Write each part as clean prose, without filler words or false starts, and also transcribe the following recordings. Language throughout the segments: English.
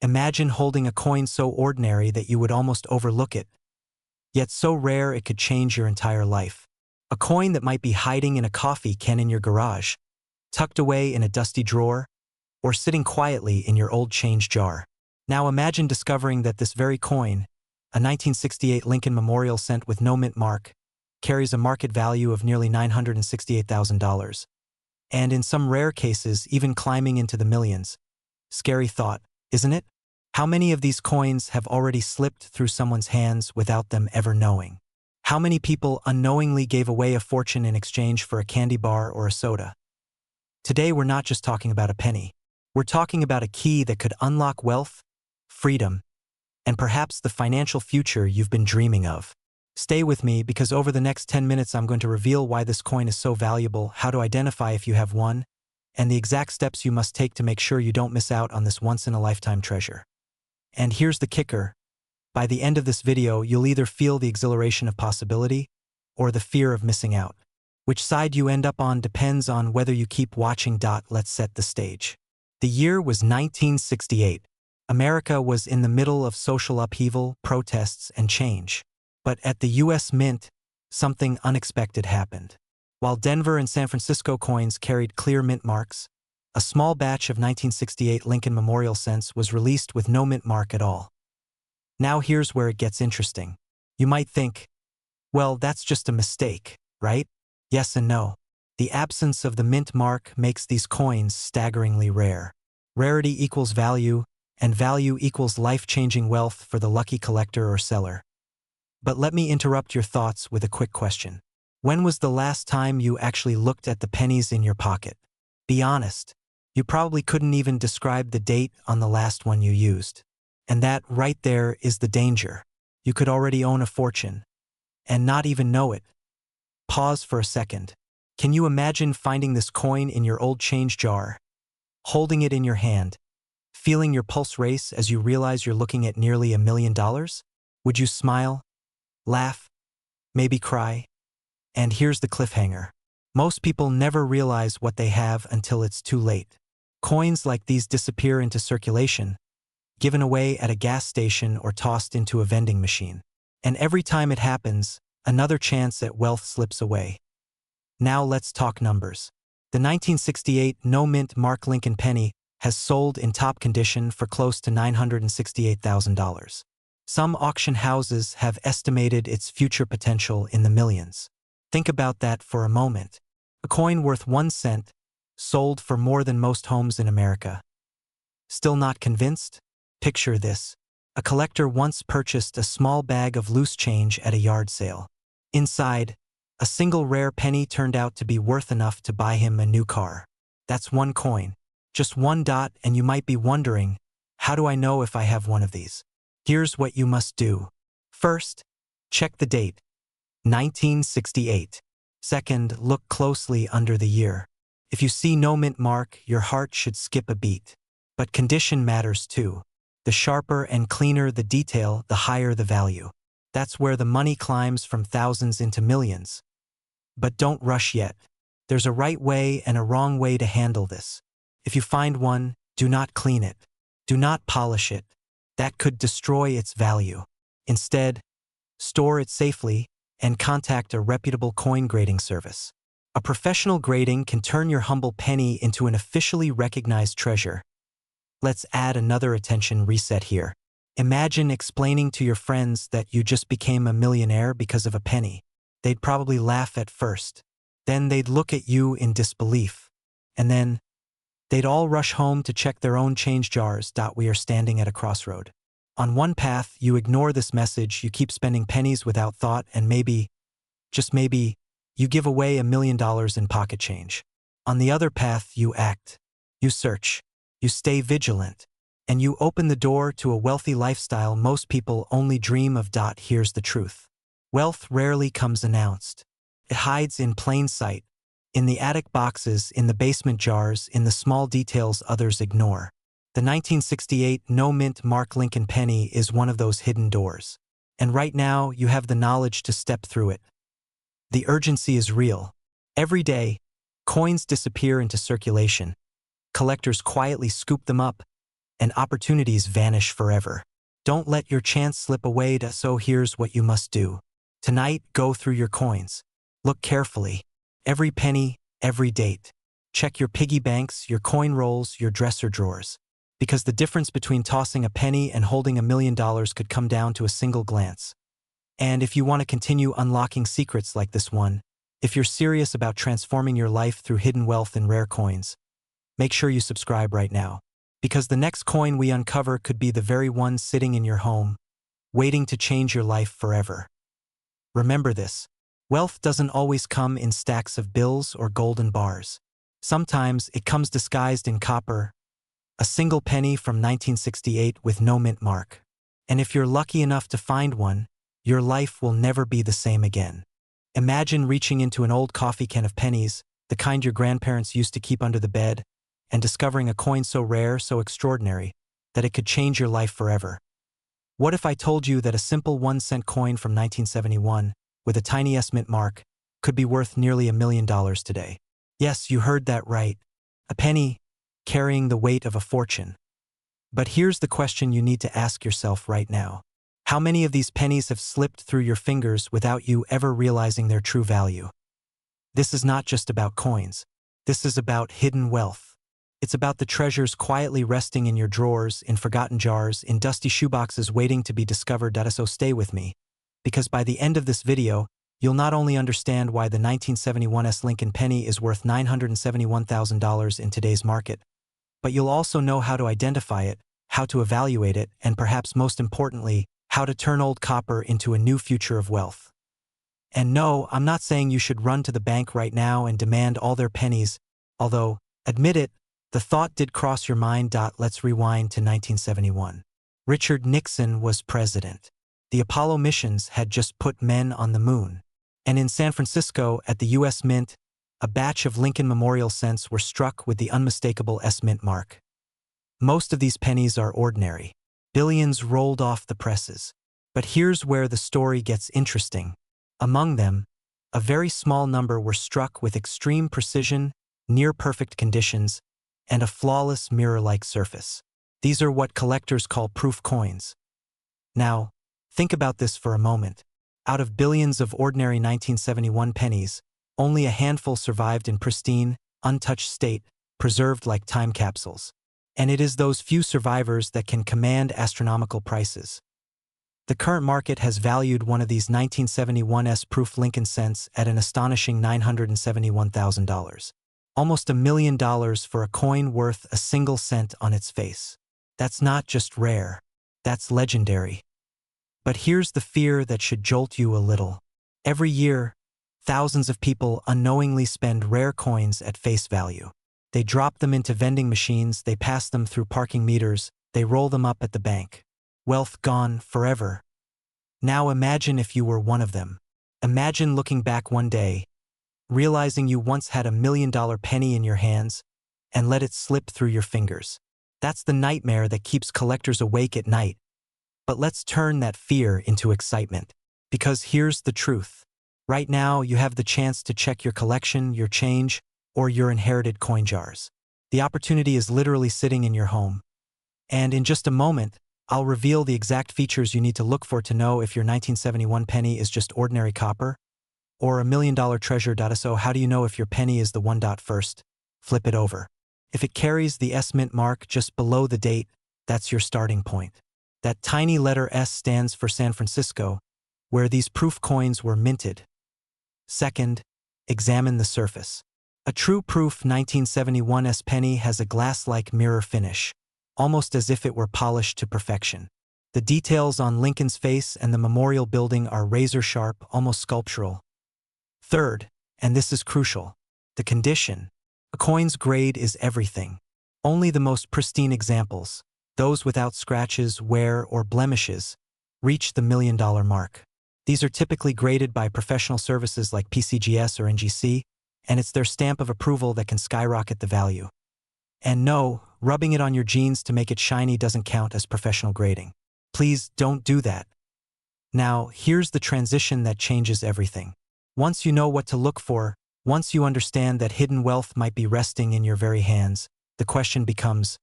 Imagine holding a coin so ordinary that you would almost overlook it, yet so rare it could change your entire life. A coin that might be hiding in a coffee can in your garage, tucked away in a dusty drawer, or sitting quietly in your old change jar. Now imagine discovering that this very coin, a 1968 Lincoln Memorial cent with no mint mark, carries a market value of nearly $968,000, and in some rare cases even climbing into the millions. Scary thought, isn't it? How many of these coins have already slipped through someone's hands without them ever knowing? How many people unknowingly gave away a fortune in exchange for a candy bar or a soda? Today we're not just talking about a penny. We're talking about a key that could unlock wealth, freedom, and perhaps the financial future you've been dreaming of. Stay with me because over the next 10 minutes I'm going to reveal why this coin is so valuable, how to identify if you have one, and the exact steps you must take to make sure you don't miss out on this once-in-a-lifetime treasure. And here's the kicker. By the end of this video, you'll either feel the exhilaration of possibility or the fear of missing out. Which side you end up on depends on whether you keep watching. Let's set the stage. The year was 1968. America was in the middle of social upheaval, protests, and change. But at the U.S. Mint, something unexpected happened. While Denver and San Francisco coins carried clear mint marks, a small batch of 1968 Lincoln Memorial cents was released with no mint mark at all. Now here's where it gets interesting. You might think, well, that's just a mistake, right? Yes and no. The absence of the mint mark makes these coins staggeringly rare. Rarity equals value, and value equals life-changing wealth for the lucky collector or seller. But let me interrupt your thoughts with a quick question. When was the last time you actually looked at the pennies in your pocket? Be honest. You probably couldn't even describe the date on the last one you used. And that right there is the danger. You could already own a fortune and not even know it. Pause for a second. Can you imagine finding this coin in your old change jar, holding it in your hand, feeling your pulse race as you realize you're looking at nearly $1 million? Would you smile, laugh, maybe cry? And here's the cliffhanger. Most people never realize what they have until it's too late. Coins like these disappear into circulation, given away at a gas station or tossed into a vending machine. And every time it happens, another chance at wealth slips away. Now let's talk numbers. The 1968 no-mint mark Lincoln penny has sold in top condition for close to $968,000. Some auction houses have estimated its future potential in the millions. Think about that for a moment. A coin worth 1 cent, sold for more than most homes in America. Still not convinced? Picture this. A collector once purchased a small bag of loose change at a yard sale. Inside, a single rare penny turned out to be worth enough to buy him a new car. That's one coin. Just one dot, and you might be wondering, how do I know if I have one of these? Here's what you must do. First, check the date. 1968. Second, look closely under the year. If you see no mint mark, your heart should skip a beat. But condition matters too. The sharper and cleaner the detail, the higher the value. That's where the money climbs from thousands into millions. But don't rush yet. There's a right way and a wrong way to handle this. If you find one, do not clean it. Do not polish it. That could destroy its value. Instead, store it safely and contact a reputable coin grading service. A professional grading can turn your humble penny into an officially recognized treasure. Let's add another attention reset here. Imagine explaining to your friends that you just became a millionaire because of a penny. They'd probably laugh at first. Then they'd look at you in disbelief. And then they'd all rush home to check their own change jars. We are standing at a crossroad. On one path, you ignore this message, you keep spending pennies without thought, and maybe, just maybe, you give away $1 million in pocket change. On the other path, you act. You search. You stay vigilant. And you open the door to a wealthy lifestyle most people only dream of. Here's the truth. Wealth rarely comes announced. It hides in plain sight, in the attic boxes, in the basement jars, in the small details others ignore. The 1968 no-mint mark Lincoln penny is one of those hidden doors. And right now, you have the knowledge to step through it. The urgency is real. Every day, coins disappear into circulation. Collectors quietly scoop them up, and opportunities vanish forever. Don't let your chance slip away, so here's what you must do. Tonight, go through your coins. Look carefully. Every penny, every date. Check your piggy banks, your coin rolls, your dresser drawers. Because the difference between tossing a penny and holding $1 million could come down to a single glance. And if you want to continue unlocking secrets like this one, if you're serious about transforming your life through hidden wealth and rare coins, make sure you subscribe right now. Because the next coin we uncover could be the very one sitting in your home, waiting to change your life forever. Remember this: wealth doesn't always come in stacks of bills or golden bars. Sometimes it comes disguised in copper, a single penny from 1968 with no mint mark. And if you're lucky enough to find one, your life will never be the same again. Imagine reaching into an old coffee can of pennies, the kind your grandparents used to keep under the bed, and discovering a coin so rare, so extraordinary, that it could change your life forever. What if I told you that a simple 1-cent coin from 1971, with a tiny S mint mark, could be worth nearly $1 million today? Yes, you heard that right. A penny carrying the weight of a fortune. But here's the question you need to ask yourself right now. How many of these pennies have slipped through your fingers without you ever realizing their true value? This is not just about coins. This is about hidden wealth. It's about the treasures quietly resting in your drawers, in forgotten jars, in dusty shoeboxes waiting to be discovered. So stay with me, because by the end of this video, you'll not only understand why the 1971 Lincoln penny is worth $971,000 in today's market, but you'll also know how to identify it, how to evaluate it, and perhaps most importantly, how to turn old copper into a new future of wealth. And no, I'm not saying you should run to the bank right now and demand all their pennies, although, admit it, the thought did cross your mind. Let's rewind to 1971. Richard Nixon was president. The Apollo missions had just put men on the moon. And in San Francisco, at the U.S. Mint, a batch of Lincoln Memorial cents were struck with the unmistakable S mint mark. Most of these pennies are ordinary. Billions rolled off the presses. But here's where the story gets interesting. Among them, a very small number were struck with extreme precision, near-perfect conditions, and a flawless mirror-like surface. These are what collectors call proof coins. Now, think about this for a moment. Out of billions of ordinary 1971 pennies, only a handful survived in pristine, untouched state, preserved like time capsules. And it is those few survivors that can command astronomical prices. The current market has valued one of these 1971's proof Lincoln cents at an astonishing $971,000. Almost $1 million for a coin worth a single cent on its face. That's not just rare, that's legendary. But here's the fear that should jolt you a little. Every year, thousands of people unknowingly spend rare coins at face value. They drop them into vending machines, they pass them through parking meters, they roll them up at the bank. Wealth gone forever. Now imagine if you were one of them. Imagine looking back one day, realizing you once had $1 million penny in your hands, and let it slip through your fingers. That's the nightmare that keeps collectors awake at night. But let's turn that fear into excitement. Because here's the truth. Right now, you have the chance to check your collection, your change, or your inherited coin jars. The opportunity is literally sitting in your home. And in just a moment, I'll reveal the exact features you need to look for to know if your 1971 penny is just ordinary copper or $1 million treasure. So how do you know if your penny is the one? First, flip it over. If it carries the S mint mark just below the date, that's your starting point. That tiny letter S stands for San Francisco, where these proof coins were minted. Second, examine the surface. A true proof 1971's penny has a glass-like mirror finish, almost as if it were polished to perfection. The details on Lincoln's face and the memorial building are razor-sharp, almost sculptural. Third, and this is crucial, the condition. A coin's grade is everything. Only the most pristine examples, those without scratches, wear, or blemishes, reach the $1 million mark. These are typically graded by professional services like PCGS or NGC, and it's their stamp of approval that can skyrocket the value. And no, rubbing it on your jeans to make it shiny doesn't count as professional grading. Please don't do that. Now, here's the transition that changes everything. Once you know what to look for, once you understand that hidden wealth might be resting in your very hands, the question becomes,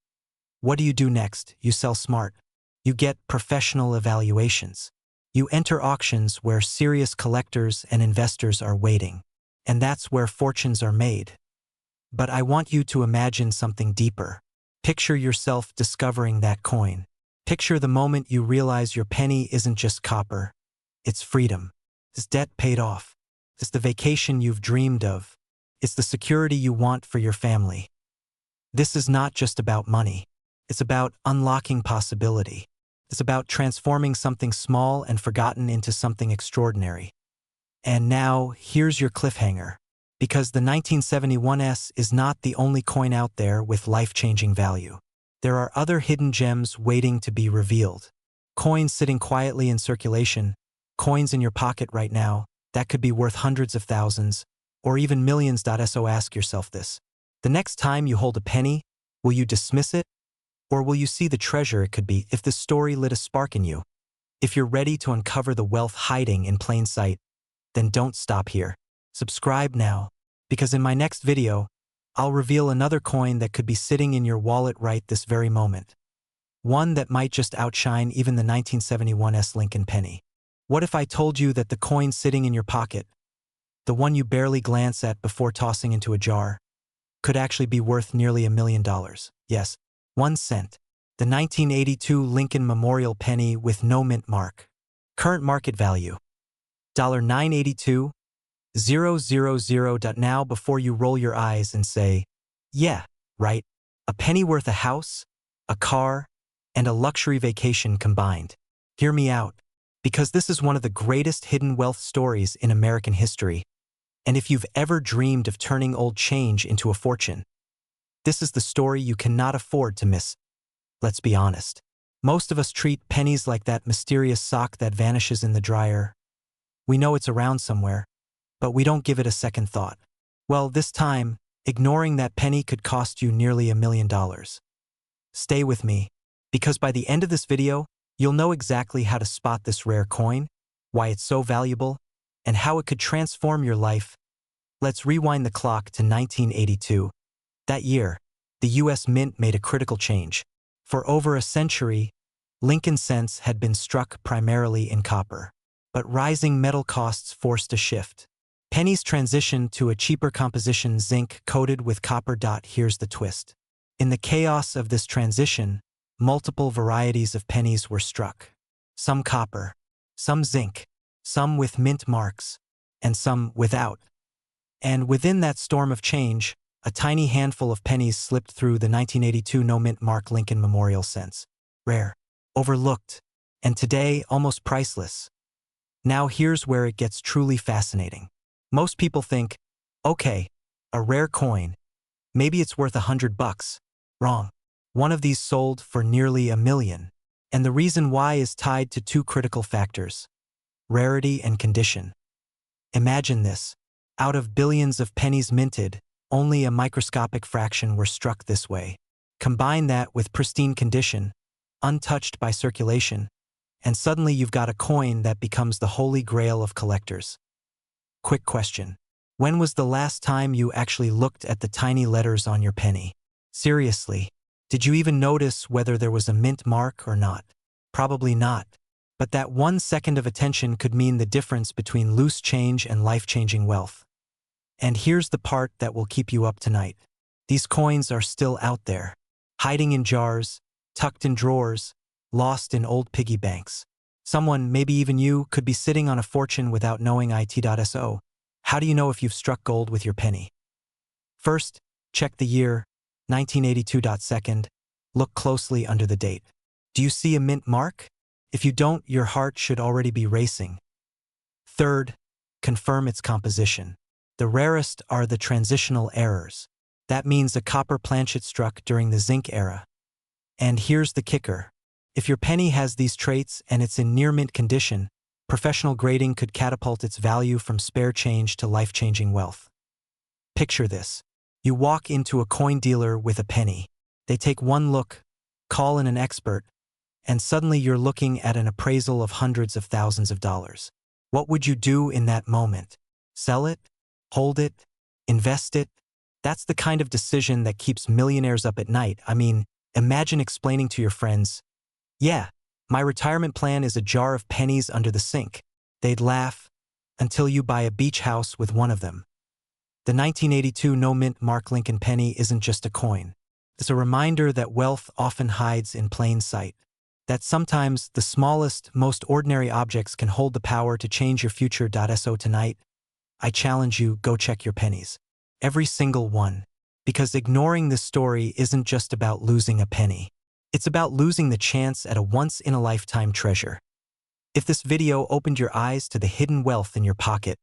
What do you do next? You sell smart. You get professional evaluations. You enter auctions where serious collectors and investors are waiting. And that's where fortunes are made. But I want you to imagine something deeper. Picture yourself discovering that coin. Picture the moment you realize your penny isn't just copper. It's freedom. It's debt paid off. It's the vacation you've dreamed of. It's the security you want for your family. This is not just about money. It's about unlocking possibility. It's about transforming something small and forgotten into something extraordinary. And now, here's your cliffhanger. Because the 1971S is not the only coin out there with life-changing value. There are other hidden gems waiting to be revealed. Coins sitting quietly in circulation, coins in your pocket right now, that could be worth hundreds of thousands, or even millions. So ask yourself this. The next time you hold a penny, will you dismiss it? Or will you see the treasure it could be if the story lit a spark in you? If you're ready to uncover the wealth hiding in plain sight, then don't stop here. Subscribe now, because in my next video, I'll reveal another coin that could be sitting in your wallet right this very moment. One that might just outshine even the 1971S Lincoln penny. What if I told you that the coin sitting in your pocket, the one you barely glance at before tossing into a jar, could actually be worth nearly $1 million? Yes, 1 cent. The 1982 Lincoln Memorial penny with no mint mark. Current market value, $982,000. Now before you roll your eyes and say, yeah, right, a penny worth a house, a car, and a luxury vacation combined. Hear me out, because this is one of the greatest hidden wealth stories in American history. And if you've ever dreamed of turning old change into a fortune, this is the story you cannot afford to miss. Let's be honest. Most of us treat pennies like that mysterious sock that vanishes in the dryer. We know it's around somewhere, but we don't give it a second thought. Well, this time, ignoring that penny could cost you nearly $1 million. Stay with me, because by the end of this video, you'll know exactly how to spot this rare coin, why it's so valuable, and how it could transform your life. Let's rewind the clock to 1982. That year, the U.S. Mint made a critical change. For over a century, Lincoln cents had been struck primarily in copper. But rising metal costs forced a shift. Pennies transitioned to a cheaper composition, zinc coated with copper. Here's the twist. In the chaos of this transition, multiple varieties of pennies were struck. Some copper, some zinc, some with mint marks, and some without. And within that storm of change, a tiny handful of pennies slipped through: the 1982 no mint mark Lincoln Memorial cents. Rare, overlooked, and today almost priceless. Now here's where it gets truly fascinating. Most people think, okay, a rare coin, maybe it's worth $100. Wrong. One of these sold for nearly $1 million. And the reason why is tied to two critical factors: rarity and condition. Imagine this. Out of billions of pennies minted, only a microscopic fraction were struck this way. Combine that with pristine condition, untouched by circulation, and suddenly you've got a coin that becomes the holy grail of collectors. Quick question. When was the last time you actually looked at the tiny letters on your penny? Seriously, did you even notice whether there was a mint mark or not? Probably not. But that 1 second of attention could mean the difference between loose change and life-changing wealth. And here's the part that will keep you up tonight. These coins are still out there, hiding in jars, tucked in drawers, lost in old piggy banks. Someone, maybe even you, could be sitting on a fortune without knowing it. So, how do you know if you've struck gold with your penny? First, check the year, 1982. Second, look closely under the date. Do you see a mint mark? If you don't, your heart should already be racing. Third, confirm its composition. The rarest are the transitional errors. That means a copper planchet struck during the zinc era. And here's the kicker. If your penny has these traits and it's in near-mint condition, professional grading could catapult its value from spare change to life-changing wealth. Picture this. You walk into a coin dealer with a penny. They take one look, call in an expert, and suddenly you're looking at an appraisal of hundreds of thousands of dollars. What would you do in that moment? Sell it? Hold it? Invest it? That's the kind of decision that keeps millionaires up at night. Imagine explaining to your friends, "Yeah, my retirement plan is a jar of pennies under the sink." They'd laugh until you buy a beach house with one of them. The 1982 no-mint Mark Lincoln penny isn't just a coin. It's a reminder that wealth often hides in plain sight. That sometimes the smallest, most ordinary objects can hold the power to change your future. So tonight, I challenge you, go check your pennies. Every single one. Because ignoring this story isn't just about losing a penny. It's about losing the chance at a once-in-a-lifetime treasure. If this video opened your eyes to the hidden wealth in your pocket,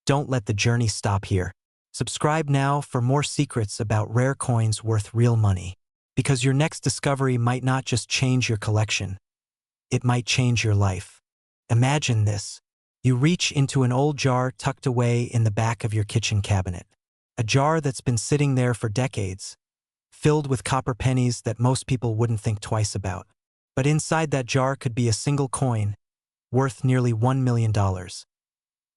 don't let the journey stop here. Subscribe now for more secrets about rare coins worth real money. Because your next discovery might not just change your collection, it might change your life. Imagine this. You reach into an old jar tucked away in the back of your kitchen cabinet. A jar that's been sitting there for decades, filled with copper pennies that most people wouldn't think twice about. But inside that jar could be a single coin, worth nearly $1 million.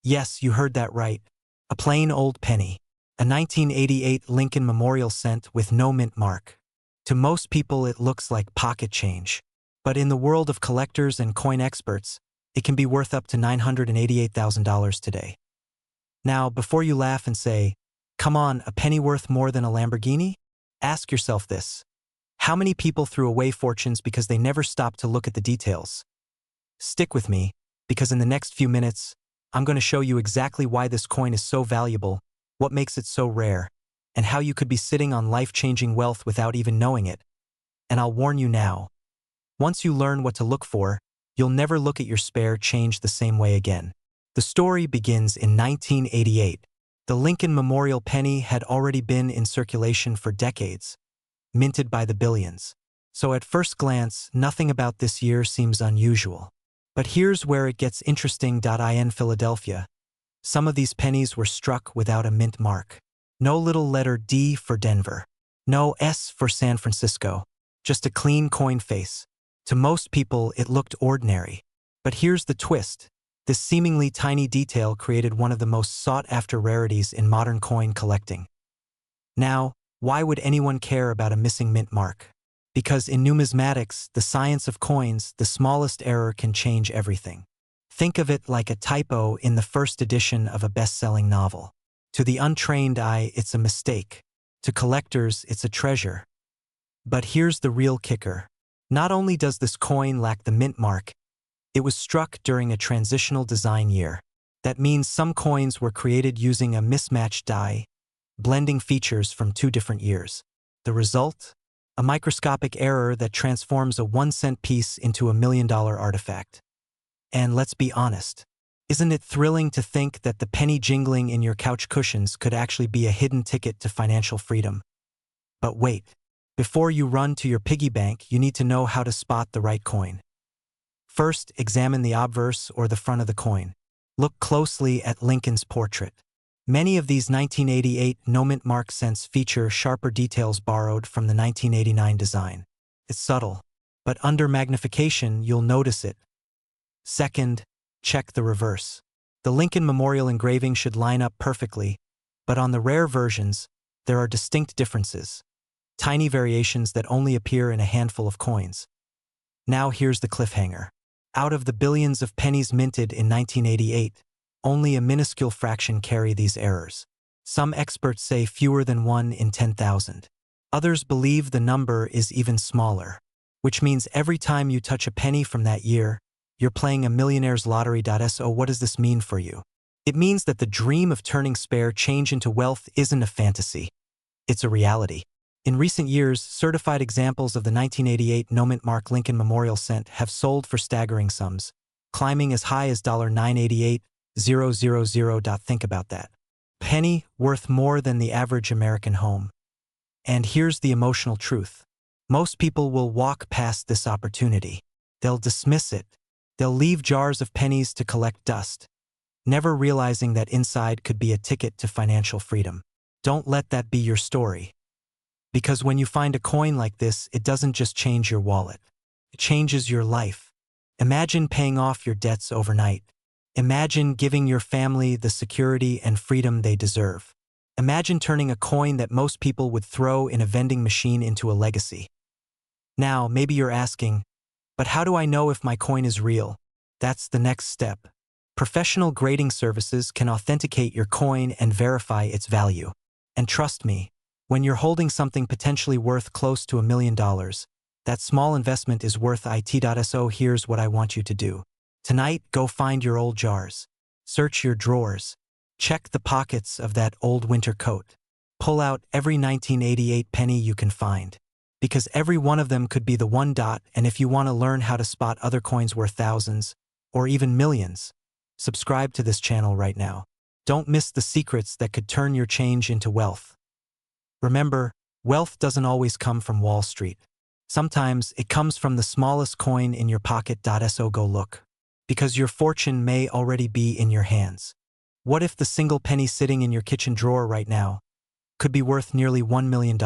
Yes, you heard that right. A plain old penny. A 1988 Lincoln Memorial cent with no mint mark. To most people it looks like pocket change. But in the world of collectors and coin experts, it can be worth up to $988,000 today. Now, before you laugh and say, "Come on, a penny worth more than a Lamborghini?" Ask yourself this. How many people threw away fortunes because they never stopped to look at the details? Stick with me, because in the next few minutes, I'm going to show you exactly why this coin is so valuable, what makes it so rare, and how you could be sitting on life-changing wealth without even knowing it. And I'll warn you now, once you learn what to look for, you'll never look at your spare change the same way again. The story begins in 1988. The Lincoln Memorial penny had already been in circulation for decades, minted by the billions. So at first glance, nothing about this year seems unusual. But here's where it gets interesting. In Philadelphia, some of these pennies were struck without a mint mark. No little letter D for Denver. No S for San Francisco. Just a clean coin face. To most people, it looked ordinary. But here's the twist. This seemingly tiny detail created one of the most sought-after rarities in modern coin collecting. Now, why would anyone care about a missing mint mark? Because in numismatics, the science of coins, the smallest error can change everything. Think of it like a typo in the first edition of a best-selling novel. To the untrained eye, it's a mistake. To collectors, it's a treasure. But here's the real kicker. Not only does this coin lack the mint mark, it was struck during a transitional design year. That means some coins were created using a mismatched die, blending features from two different years. The result? A microscopic error that transforms a 1-cent piece into a $1 million artifact. And let's be honest, isn't it thrilling to think that the penny jingling in your couch cushions could actually be a hidden ticket to financial freedom? But wait, before you run to your piggy bank, you need to know how to spot the right coin. First, examine the obverse or the front of the coin. Look closely at Lincoln's portrait. Many of these 1988 no-mint mark cents feature sharper details borrowed from the 1989 design. It's subtle, but under magnification you'll notice it. Second, check the reverse. The Lincoln Memorial engraving should line up perfectly, but on the rare versions, there are distinct differences. Tiny variations that only appear in a handful of coins. Now here's the cliffhanger. Out of the billions of pennies minted in 1988, only a minuscule fraction carry these errors. Some experts say fewer than 1 in 10,000. Others believe the number is even smaller, which means every time you touch a penny from that year, you're playing a millionaire's lottery. So what does this mean for you? It means that the dream of turning spare change into wealth isn't a fantasy. It's a reality. In recent years, certified examples of the 1988 no-mint mark Lincoln Memorial cent have sold for staggering sums, climbing as high as $988,000. Think about that. Penny worth more than the average American home. And here's the emotional truth. Most people will walk past this opportunity. They'll dismiss it. They'll leave jars of pennies to collect dust, never realizing that inside could be a ticket to financial freedom. Don't let that be your story. Because when you find a coin like this, it doesn't just change your wallet. It changes your life. Imagine paying off your debts overnight. Imagine giving your family the security and freedom they deserve. Imagine turning a coin that most people would throw in a vending machine into a legacy. Now, maybe you're asking, but how do I know if my coin is real? That's the next step. Professional grading services can authenticate your coin and verify its value. And trust me, when you're holding something potentially worth close to $1 million, that small investment is worth it. So here's what I want you to do. Tonight, go find your old jars. Search your drawers. Check the pockets of that old winter coat. Pull out every 1988 penny you can find. Because every one of them could be the one dot, and if you want to learn how to spot other coins worth thousands, or even millions, subscribe to this channel right now. Don't miss the secrets that could turn your change into wealth. Remember, wealth doesn't always come from Wall Street. Sometimes it comes from the smallest coin in your pocket. So go look. Because your fortune may already be in your hands. What if the single penny sitting in your kitchen drawer right now could be worth nearly $1 million?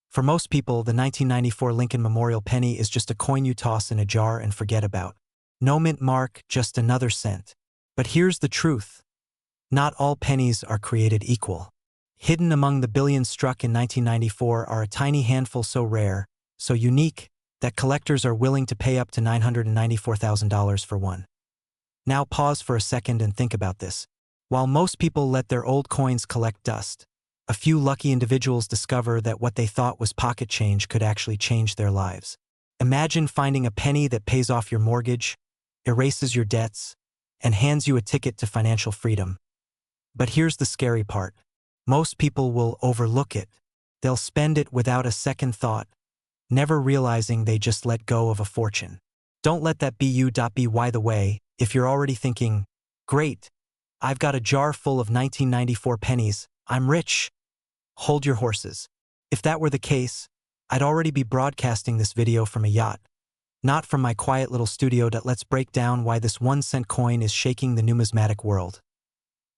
For most people, the 1994 Lincoln Memorial penny is just a coin you toss in a jar and forget about. No mint mark, just another cent. But here's the truth. Not all pennies are created equal. Hidden among the billions struck in 1994 are a tiny handful so rare, so unique, that collectors are willing to pay up to $994,000 for one. Now pause for a second and think about this. While most people let their old coins collect dust, a few lucky individuals discover that what they thought was pocket change could actually change their lives. Imagine finding a penny that pays off your mortgage, erases your debts, and hands you a ticket to financial freedom. But here's the scary part. Most people will overlook it. They'll spend it without a second thought, never realizing they just let go of a fortune. Don't let that be you. By the way, if you're already thinking, great, I've got a jar full of 1994 pennies, I'm rich. Hold your horses. If that were the case, I'd already be broadcasting this video from a yacht, not from my quiet little studio. Let's break down why this 1-cent coin is shaking the numismatic world.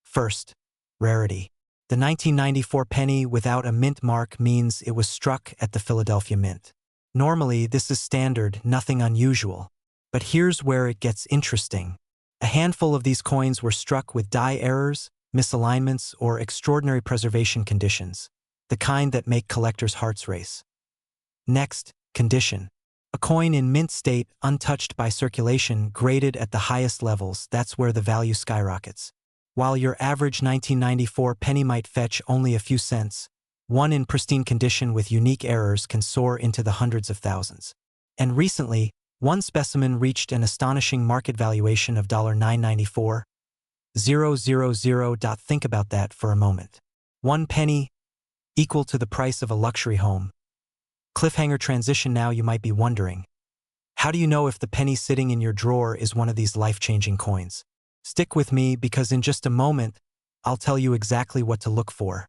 First, rarity. The 1994 penny without a mint mark means it was struck at the Philadelphia Mint. Normally, this is standard, nothing unusual. But here's where it gets interesting. A handful of these coins were struck with die errors, misalignments, or extraordinary preservation conditions, the kind that make collectors' hearts race. Next, condition. A coin in mint state, untouched by circulation, graded at the highest levels, that's where the value skyrockets. While your average 1994 penny might fetch only a few cents, one in pristine condition with unique errors can soar into the hundreds of thousands. And recently, one specimen reached an astonishing market valuation of $994,000. Think about that for a moment. 1 penny equal to the price of a luxury home. Cliffhanger transition. Now you might be wondering, how do you know if the penny sitting in your drawer is one of these life-changing coins? Stick with me because in just a moment, I'll tell you exactly what to look for.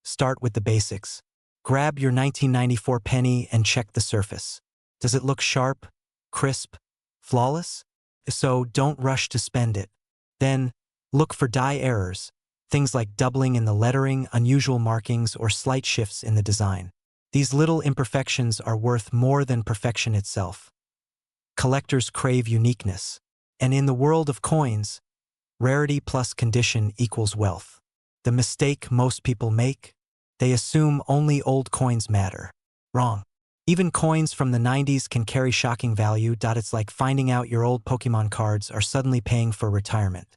Start with the basics. Grab your 1994 penny and check the surface. Does it look sharp, crisp, flawless? If so, don't rush to spend it. Then, look for die errors, things like doubling in the lettering, unusual markings, or slight shifts in the design. These little imperfections are worth more than perfection itself. Collectors crave uniqueness. And in the world of coins, rarity plus condition equals wealth. The mistake most people make? They assume only old coins matter. Wrong. Even coins from the 90s can carry shocking value. It's like finding out your old Pokemon cards are suddenly paying for retirement.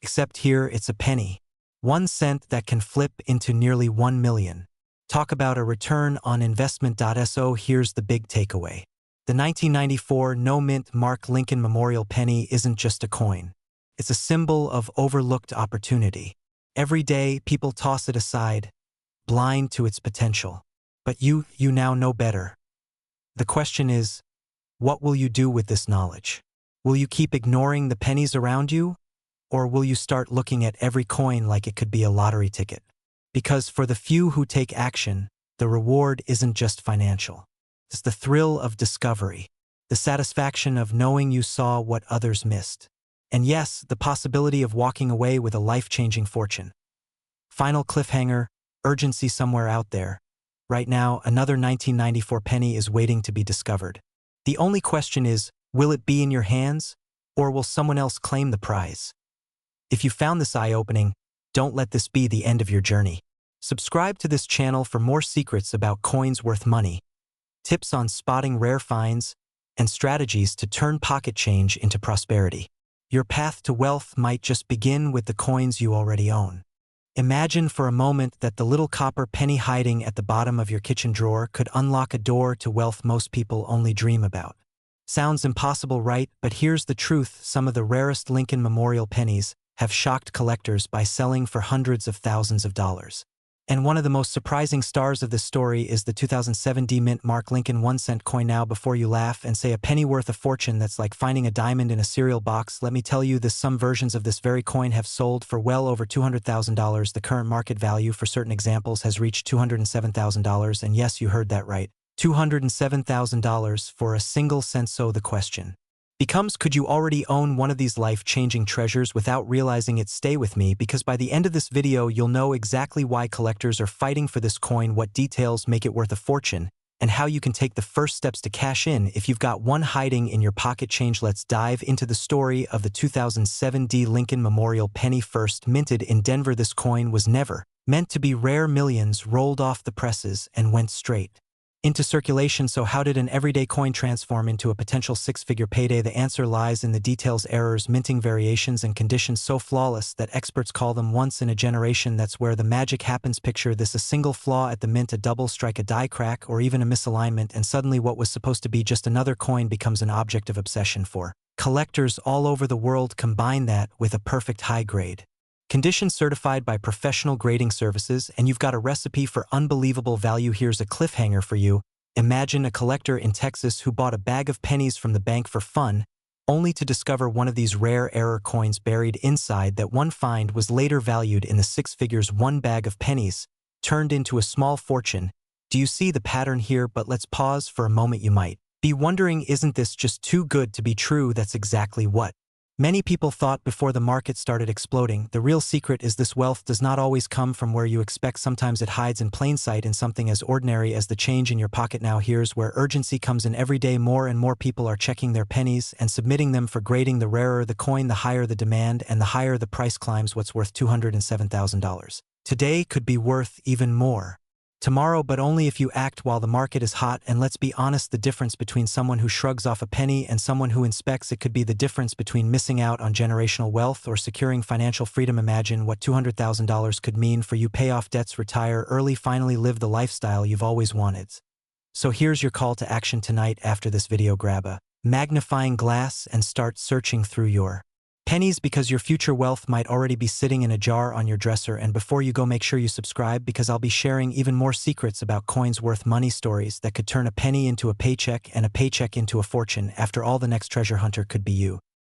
Except here it's a penny. 1 cent that can flip into nearly 1 million. Talk about a return on investment. So here's the big takeaway. The 1994 no-mint mark Lincoln Memorial penny isn't just a coin. It's a symbol of overlooked opportunity. Every day, people toss it aside, blind to its potential. But you now know better. The question is, what will you do with this knowledge? Will you keep ignoring the pennies around you? Or will you start looking at every coin like it could be a lottery ticket? Because for the few who take action, the reward isn't just financial. It's the thrill of discovery, the satisfaction of knowing you saw what others missed. And yes, the possibility of walking away with a life-changing fortune. Final cliffhanger, urgency somewhere out there. Right now, another 1994 penny is waiting to be discovered. The only question is, will it be in your hands, or will someone else claim the prize? If you found this eye-opening, don't let this be the end of your journey. Subscribe to this channel for more secrets about coins worth money. tips on spotting rare finds, and strategies to turn pocket change into prosperity. Your path to wealth might just begin with the coins you already own. Imagine for a moment that the little copper penny hiding at the bottom of your kitchen drawer could unlock a door to wealth most people only dream about. Sounds impossible, right? But here's the truth: some of the rarest Lincoln Memorial pennies have shocked collectors by selling for hundreds of thousands of dollars. And one of the most surprising stars of this story is the 2007 D-Mint Mark Lincoln 1-cent coin. Now, before you laugh and say a penny worth a fortune, that's like finding a diamond in a cereal box, let me tell you this: some versions of this very coin have sold for well over $200,000. The current market value for certain examples has reached $207,000, and yes, you heard that right, $207,000 for a single cent. So the question becomes, could you already own one of these life-changing treasures without realizing it? Stay with me, because by the end of this video you'll know exactly why collectors are fighting for this coin, what details make it worth a fortune, and how you can take the first steps to cash in if you've got one hiding in your pocket change. Let's dive into the story of the 2007 D Lincoln Memorial penny. First minted in Denver, this coin was never meant to be rare. Millions rolled off the presses and went straight into circulation. So how did an everyday coin transform into a potential six-figure payday? The answer lies in the details: errors, minting variations, and conditions so flawless that experts call them once in a generation. That's where the magic happens. Picture this: a single flaw at the mint, a double strike, a die crack, or even a misalignment, and suddenly what was supposed to be just another coin becomes an object of obsession for collectors all over the world. Combine that with a perfect high grade condition certified by professional grading services, and you've got a recipe for unbelievable value. Here's a cliffhanger for you. Imagine a collector in Texas who bought a bag of pennies from the bank for fun, only to discover one of these rare error coins buried inside. That one find was later valued in the six figures. One bag of pennies turned into a small fortune. Do you see the pattern here? But let's pause for a moment. You might be wondering, isn't this just too good to be true? That's exactly what many people thought before the market started exploding. The real secret is this: wealth does not always come from where you expect. Sometimes it hides in plain sight in something as ordinary as the change in your pocket. Now here's where urgency comes in. Every day more and more people are checking their pennies and submitting them for grading. The rarer the coin, the higher the demand, and the higher the price climbs. What's worth $207,000 today could be worth even more tomorrow, but only if you act while the market is hot. And let's be honest, the difference between someone who shrugs off a penny and someone who inspects it could be the difference between missing out on generational wealth or securing financial freedom. Imagine what $200,000 could mean for you: pay off debts, retire early, finally live the lifestyle you've always wanted. So here's your call to action tonight. After this video, grab a magnifying glass and start searching through your pennies, because your future wealth might already be sitting in a jar on your dresser. And before you go, make sure you subscribe, because I'll be sharing even more secrets about coins worth money, stories that could turn a penny into a paycheck and a paycheck into a fortune. After all, the next treasure hunter could be you.